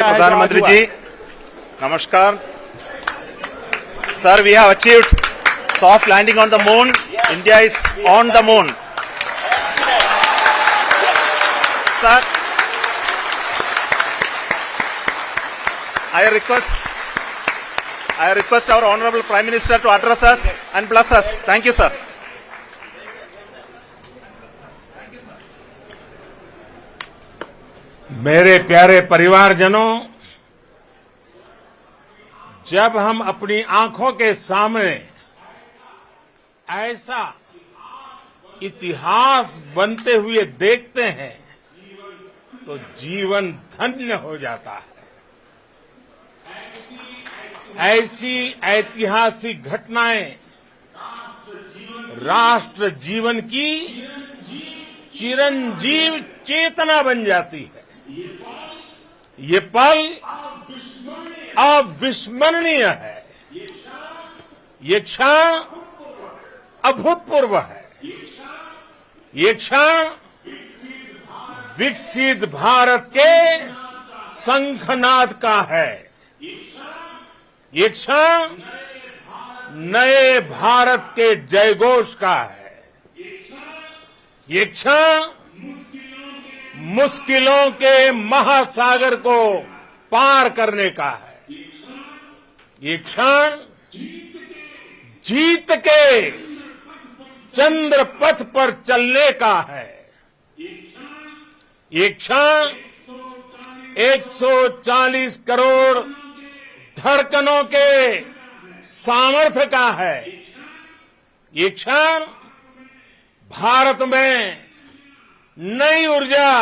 प्रधानमंत्री जी, नमस्कार. Sir, we have achieved soft landing on the moon. India is on the moon. Sir, I request our Honorable Prime Minister to address us and bless us. Thank you, sir. मेरे प्यारे परिवारजनों, जब हम अपनी आंखों के सामने ऐसा इतिहास बनते हुए देखते हैं तो जीवन धन्य हो जाता है. ऐसी ऐतिहासिक घटनाएं राष्ट्र जीवन की चिरंजीव चेतना बन जाती है. ये पल अविस्मरणीय है. ये क्षण अभूतपूर्व है. ये क्षण विकसित भारत के शंखनाद का है. ये क्षण नए भारत के जयघोष का है. ये क्षण मुश्किलों के महासागर को पार करने का है. ये क्षण जीत के चंद्र पथ पर चलने का है. ये क्षण 140 करोड़ धड़कनों के सामर्थ्य का है. ये क्षण भारत में नई ऊर्जा,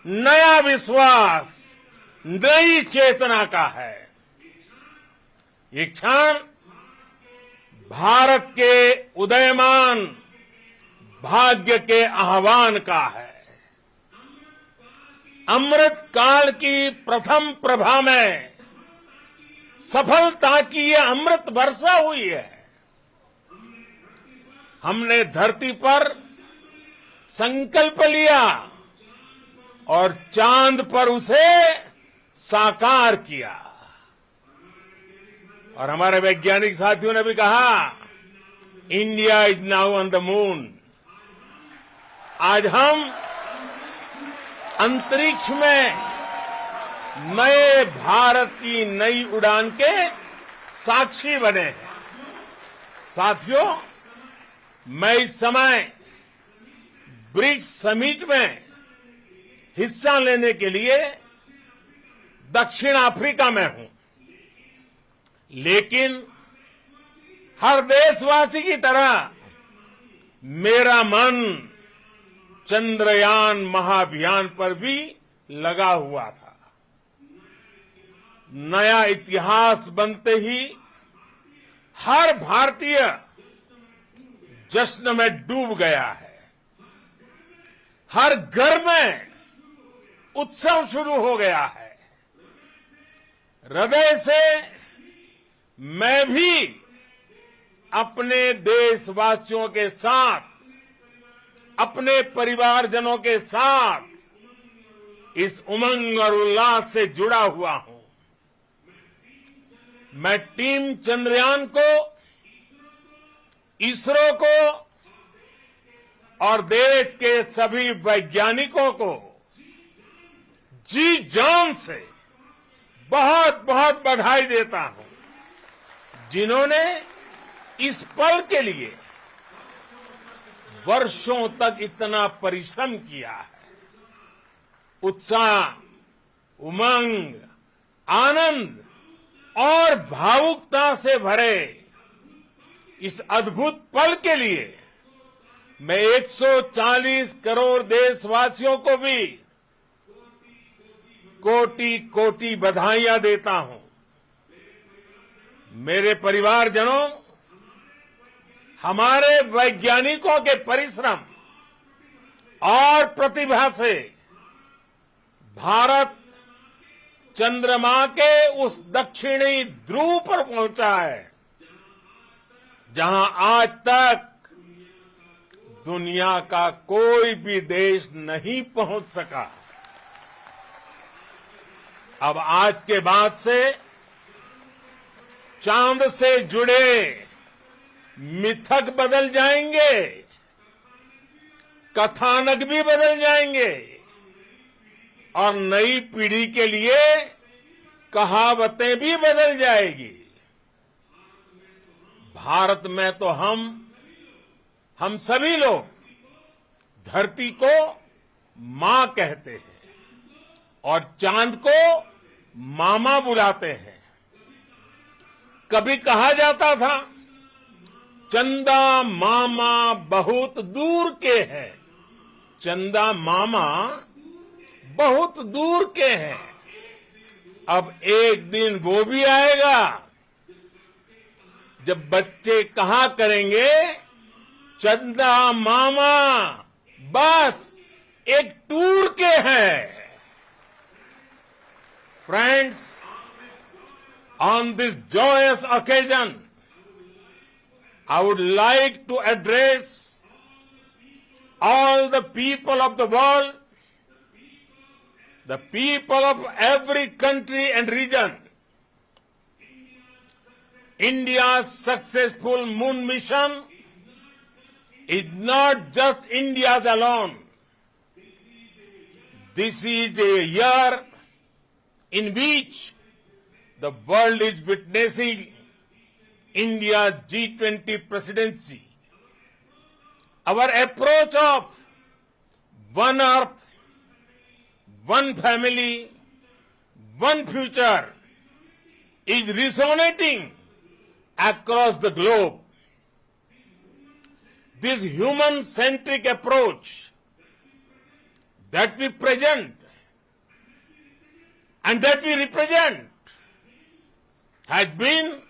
नया विश्वास, नई चेतना का है. ये क्षण भारत के उदयमान भाग्य के आह्वान का है. अमृत काल की प्रथम प्रभा में सफलता की ये अमृत वर्षा हुई है. हमने धरती पर संकल्प लिया और चांद पर उसे साकार किया. और हमारे वैज्ञानिक साथियों ने भी कहा, India is now on the moon. आज हम अंतरिक्ष में नए भारत की नई उड़ान के साक्षी बने हैं. साथियों, मैं इस समय ब्रिक्स समिट में हिस्सा लेने के लिए दक्षिण अफ्रीका में हूं. लेकिन हर देशवासी की तरह मेरा मन चंद्रयान महाअभियान पर भी लगा हुआ था. नया इतिहास बनते ही हर भारतीय जश्न में डूब गया है. हर घर में उत्सव शुरू हो गया है. हृदय से मैं भी अपने देशवासियों के साथ, अपने परिवारजनों के साथ इस उमंग और उल्लास से जुड़ा हुआ हूं. मैं टीम चंद्रयान को, इसरो को और देश के सभी वैज्ञानिकों को जी जान से बहुत बहुत बधाई देता हूं, जिन्होंने इस पल के लिए वर्षों तक इतना परिश्रम किया है. उत्साह, उमंग, आनंद और भावुकता से भरे इस अद्भुत पल के लिए मैं 140 करोड़ देशवासियों को भी कोटि कोटि बधाइयां देता हूं. मेरे परिवारजनों, हमारे वैज्ञानिकों के परिश्रम और प्रतिभा से भारत चंद्रमा के उस दक्षिणी ध्रुव पर पहुंचा है जहां आज तक दुनिया का कोई भी देश नहीं पहुंच सका. अब आज के बाद से चांद से जुड़े मिथक बदल जाएंगे, कथानक भी बदल जाएंगे और नई पीढ़ी के लिए कहावतें भी बदल जाएगी। भारत में तो हम सभी लोग धरती को मां कहते हैं और चांद को मामा बुलाते हैं। कभी कहा जाता था चंदा मामा बहुत दूर के हैं, चंदा मामा बहुत दूर के हैं। अब एक दिन वो भी आएगा जब बच्चे कहा करेंगे चंदा मामा बस एक टूर के हैं। Friends, on this joyous occasion, I would like to address all the people of the world, the people of every country and region. India's successful moon mission is not just India's alone. This is a year in which the world is witnessing India's G20 presidency. Our approach of one earth, one family, one future is resonating across the globe. This human-centric approach that we present and that we represent has been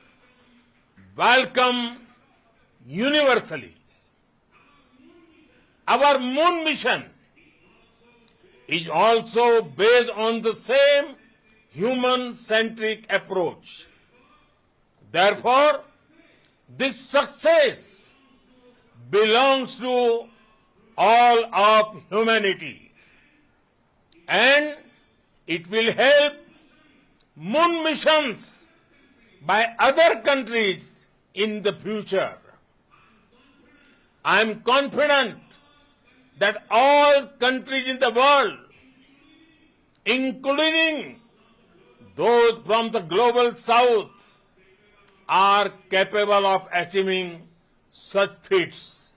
welcomed universally. Our moon mission is also based on the same human-centric approach. Therefore, this success belongs to all of humanity, and it will help moon missions by other countries in the future. I am confident that all countries in the world, including those from the global south, are capable of achieving such feats.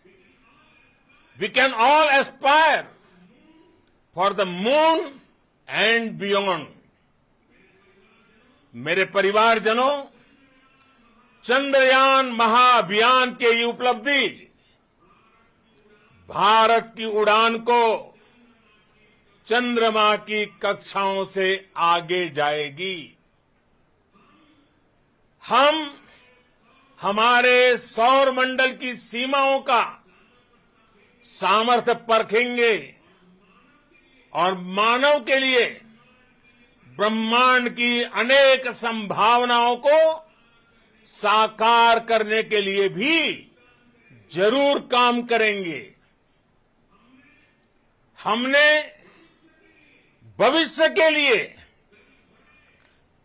We can all aspire for the moon and beyond. मेरे परिवारजनों, चंद्रयान महाअभियान की ये उपलब्धि भारत की उड़ान को चंद्रमा की कक्षाओं से आगे जाएगी। हम हमारे सौर मंडल की सीमाओं का सामर्थ्य परखेंगे और मानव के लिए ब्रह्मांड की अनेक संभावनाओं को साकार करने के लिए भी जरूर काम करेंगे। हमने भविष्य के लिए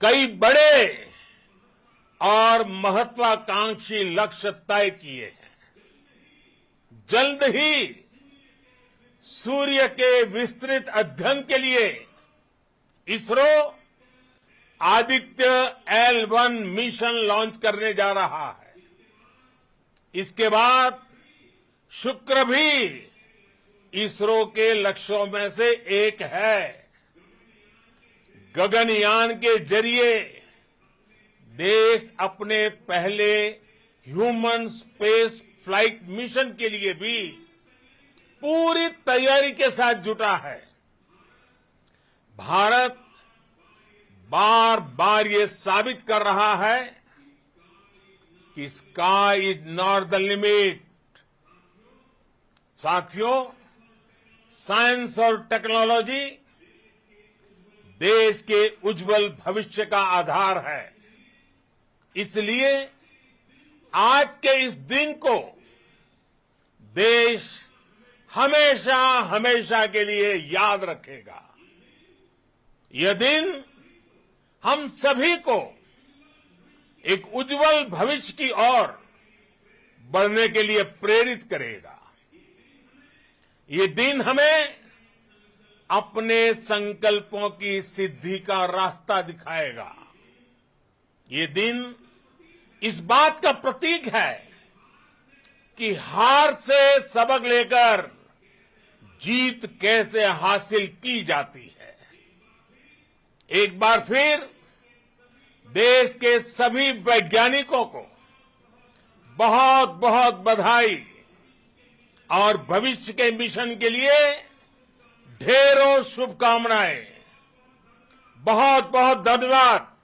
कई बड़े और महत्वाकांक्षी लक्ष्य तय किए हैं। जल्द ही सूर्य के विस्तृत अध्ययन के लिए ISRO Aditya L1 mission launch करने जा रहा है। इसके बाद शुक्र भी इसरो के लक्ष्यों में से एक है। गगनयान के जरिए देश अपने पहले ह्यूमन स्पेस फ्लाइट मिशन के लिए भी पूरी तैयारी के साथ जुटा है। भारत बार बार ये साबित कर रहा है कि sky is not the limit. साथियों, साइंस और टेक्नोलॉजी देश के उज्जवल भविष्य का आधार है। इसलिए आज के इस दिन को देश हमेशा हमेशा के लिए याद रखेगा। यह दिन हम सभी को एक उज्जवल भविष्य की ओर बढ़ने के लिए प्रेरित करेगा। ये दिन हमें अपने संकल्पों की सिद्धि का रास्ता दिखाएगा। ये दिन इस बात का प्रतीक है कि हार से सबक लेकर जीत कैसे हासिल की जाती है। एक बार फिर देश के सभी वैज्ञानिकों को बहुत बहुत बधाई और भविष्य के मिशन के लिए ढेरों शुभकामनाएं। बहुत बहुत धन्यवाद।